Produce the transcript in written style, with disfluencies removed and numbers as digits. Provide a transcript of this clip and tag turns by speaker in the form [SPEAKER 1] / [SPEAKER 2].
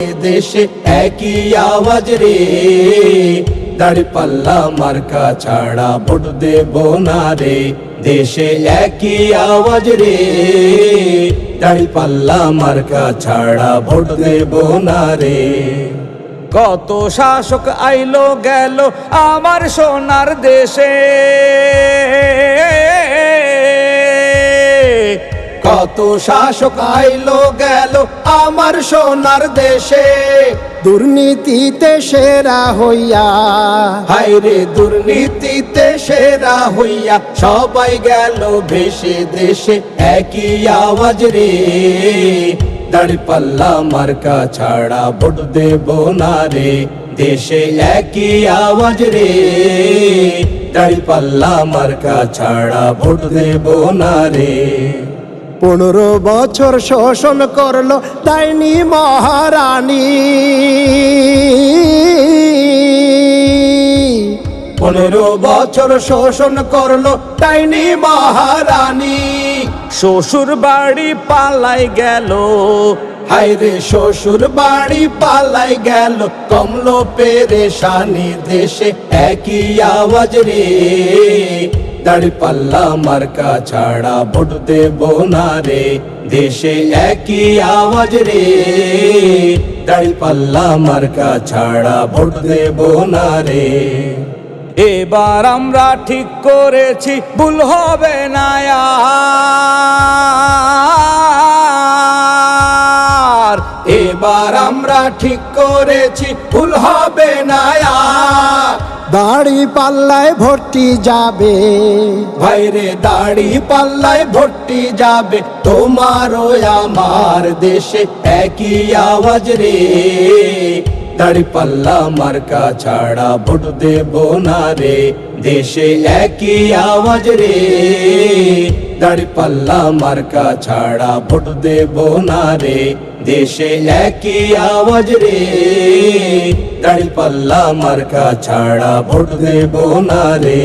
[SPEAKER 1] দেশে একই আওয়াজ রে, দাঁড়িপাল্লা মার্কা ছাড়া ভোট দেব না রে। দেশে একই আওয়াজ রে, দাঁড়িপাল্লা মার্কা ছাড়া ভোট দেব না রে। কত শাসক আইলো গেল আমার সোনার দেশে, কত শাসক আইলো গেল আমার সোনার দেশে।
[SPEAKER 2] দুর্নীতিতে সেরা হইয়া,
[SPEAKER 1] হায় রে দুর্নীতিতে সেরা হইয়া সবাই গেল ভেসে। দেশে একই আওয়াজ রে, দাঁড়িপাল্লা মার্কা ছাড়া ভোট দেব না রে। দেশে একই আওয়াজ রে, দাঁড়িপাল্লা মার্কা ছাড়া ভোট দেব না রে।
[SPEAKER 2] 15 বছর শোষণ করলো ডাইনি মহারানী,
[SPEAKER 1] 15 বছর শোষণ করলো ডাইনি মহারানী। শ্বশুর বাড়ি পালাই গেল, হায় রে শ্বশুর বাড়ি পালাই গেল, কমলো পেরেশানি। দেশে একই আওয়াজ রে, দাঁড়িপাল্লা মার্কা ছাড়া ভোট দেব না রে। দেশে একই আওয়াজ রে, দাঁড়িপাল্লা মার্কা ছাড়া ভোট দেব না রে। এবার আমরা ঠিক করেছি ভুল হবে না আর, এবার আমরা ঠিক করেছি ভুল হবে না আর।
[SPEAKER 2] দাড়ি পাল্লায় ভর্তি যাবে,
[SPEAKER 1] ভাইরে দাড়ি পাল্লায় ভর্তি যাবে, তোমারও আমার দেশে একই আওয়াজ রে, দাড়িপাল্লা মার্কা ছাড়া ভোট দেব না রে। দেশে একই আওয়াজ রে, দাড়িপাল্লা মার্কা ছাড়া ভোট দেব না রে। দেশে একই আওয়াজ রে, দাঁড়িপাল্লা মার্কা ছাড়া ভোট দেব না রে।